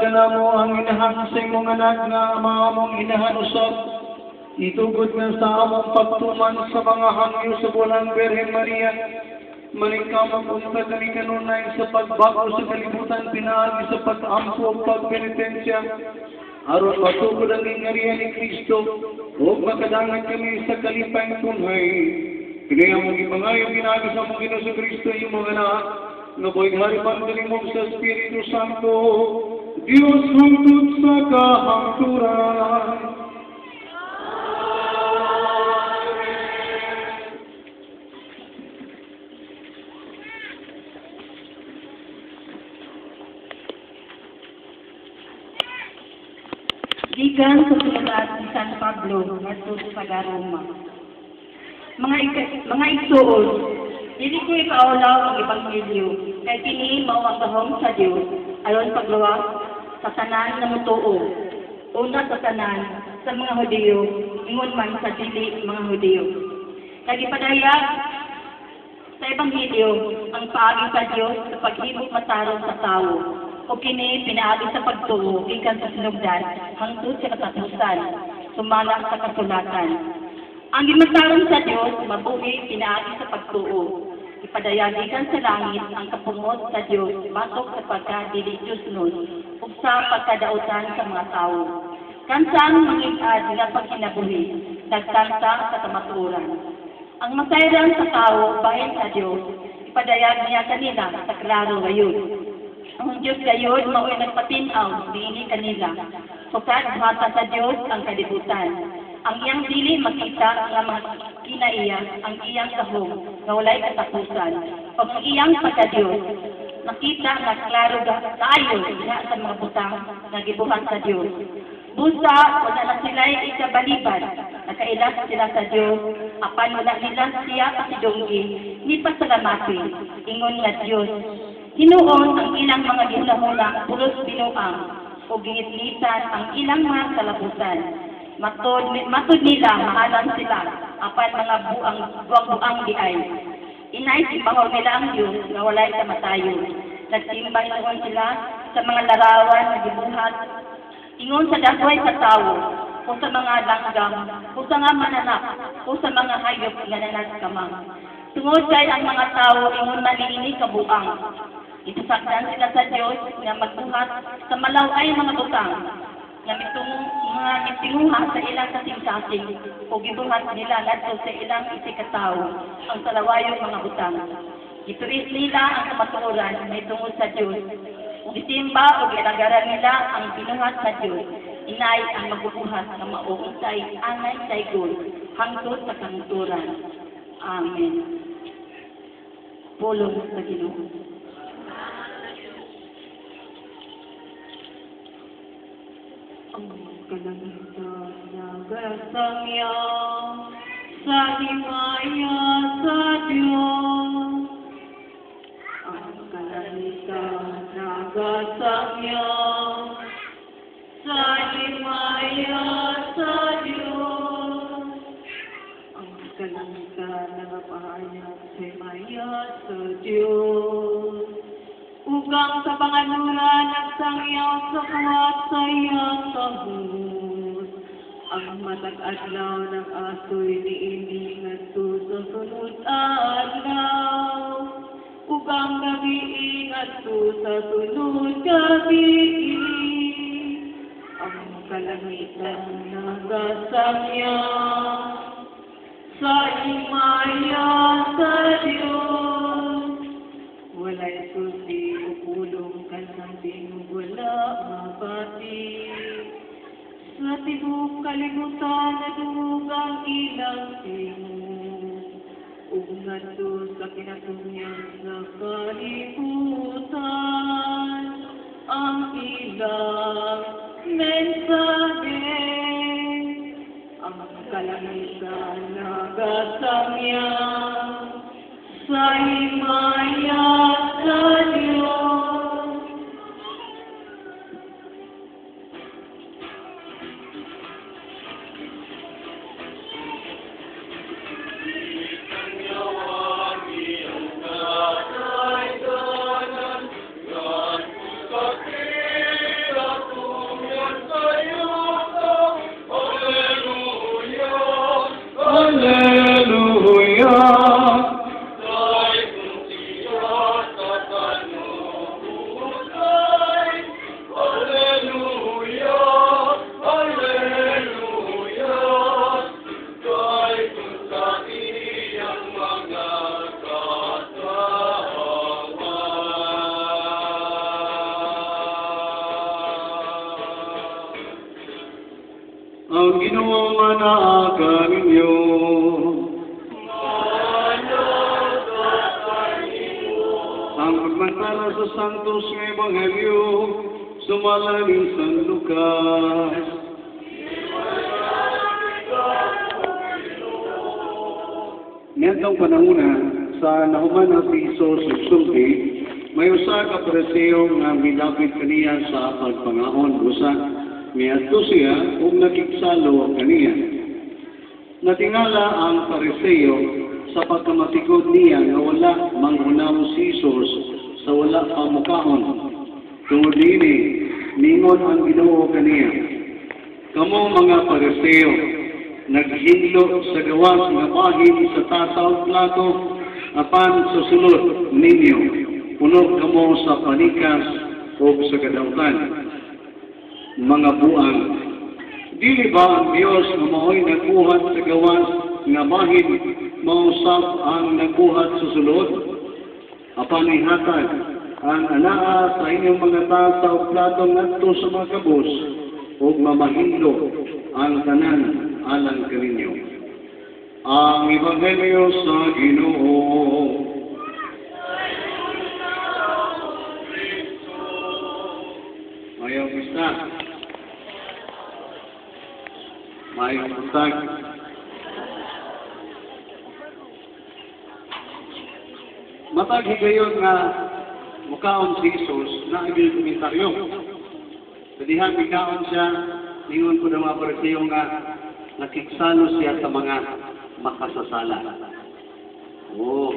ka na mo ang inahan sa imong anak nga ama mong inahan usab. Itugod nga sa among pagtuman sa mga hangyo sa bulang Birhen Maria. Maningkamang unta kami kanunay sa pagbago sa kalibutan pinaagi sa pag-ampo o pagpenitensya. Aron matugod ang ingarihan ni Kristo o makadangan kami sa kalipayang tunay. Kaya mong ipangayo pinaagi sa mong Ginoo sa Kristo yung mga anak na boy haripan kanimong sa Espiritu Santo. Diyos hangtod sa kahangturan. Gikan sa sulat ni San Pablo ngadto sa Roma. Mga igsuon, dili ko ikaulaw ang ebanghelyo kay kini mao ang gahom sa Dios aron pagluwas sa tanan nga motuo. Una sa tanan sa mga Hudiyo, ingon man sa dili mga Hudiyo. Kay gipadayag sa ebanghelyo ang paagi sa Dios sa paghimok matarong sa tawo. O kini pinaagi sa pagtuo gikan sa sinugdan hangtod sa katapusan sumala sa kasulatan. Ang gimatarong sa Dios mabuhi pinaagi sa pagtuo. Ipadayag gikan sa langit ang kapungod sa Dios batok sa pagka-dili Dios nun ug sa pagkadautan sa mga tawo. Kansang mangitad nga pagkinabuhi nagkanta sa kamatuoran. Ang masayran sa tawo bahin sa Dios ipadayag niya kanila sa klaro gayon. Ang Diyos gayon mao'y nagpatinaw diini kanila. Sukat hata sa Diyos ang kalibutan. Ang iyang dili makita nga mga kinaiya ang iyang kahom nga walay katapusan. Pag ang iyang pagka-Diyos, makita nga klaro kaayo diha sa mga butang nga gibuhat sa Diyos. Busa, wala na sila'y ikabaliban. Nakailas sila sa Diyos. Apan wala nila siya pasidunggi, ni pasalamati. Ingon nga Diyos. Hinuon ang ilang mga ginahula, pulos binuang, o gingitlitan ang ilang mga kalabutan. Matod nila, mahalan sila, apan mga buang diay. Inaisipangaw nila ang Diyos na walay kamatayon. Nagtimbay noon sila sa mga larawan na gibuhat. Ingon sa dagway sa tawo, o sa mga langgam, o sa nga mananak, o sa mga hayop nga nanaskamang. Tungod kay ang mga tao, ingon maniini kabuang. Itusakdan sila sa Diyos nga magbuhat sa malaway mga butang nga mitinguha sa ilang kasing-kasing o gibuhat nila ngadto sa ilang isikatawo ang salawayong mga butang. Ituis nila ang kamatuoran na tungod sa Diyos. Kung isimba o ginagaran nila ang binuhat sa Diyos, inay ang magbubuhat na mauunsay anay sa igol hangtod sa kamatuoran. Amen. Pulong sa Ginoo. Nagasangya sa himaya sa Diyos. Ang kalanita nagasangya sa himaya sa Diyos. Ang kalanita nagapahayag sa himaya sa Diyos. Ugang sa panganuran nagsangyaw sa kuwat sa iyang kahut. Ang matag adlaw ng asoy niini ngadto sa sunod adlaw. Ugang gabi ngadto sa sunod gabi. Ang kalangitan nagasangyaw sa himaya sa Diyos. Walay susi o pulong kanang wala mapati. Sa tibok kalimutan na dugang ilang tingog. Ungadto sa kinatunyan sa kalibutan. Ang ilang mensahe. Ang kalangitan nagasangyan sa himaya sa Diyos. ang Ginoo nga naaga ninyo. Ang pagmantala sa Santos nga Ebanghelyo, sumalanin San Lucas. Niyatong panahuna, sa nahuman na si Isos Sulti, may usa ka Pariseo nga milapit kaniya sa pagpangahon. Usa, miadto siya ug nakigsalo kaniya. Natingala ang Pariseo sa pagkamatikod niya nga wala manghunaw si Isos sa wala pamukahon. Tungod niini, ningon ang Ginoo kaniya, kamo mga Pariseo, naghinlo sa gawas nga bahin sa tasaw plato, apan sa sulod ninyo, puno kamo sa panikas o sa kadautan. Mga buang, dili ba ang Diyos nga mao'y nagbuhat sa gawas nga bahin, mausap ang nagbuhat sa sulod? Apan ihatag ang anaa sa inyong mga tasaw plato ngadto sa mga kabos, o mamahinlo ang tanan alang kaninyo. Ang Ebanghelyo sa Ginoo. Mayong pista. Mayong pustag. Matag higayon nga mukaon si Jesus na ibil komentaryo. Padihan bikaon siya, ningon ko na mga Pariseo nga nakiksalo siya sa mga makasasala. Oh,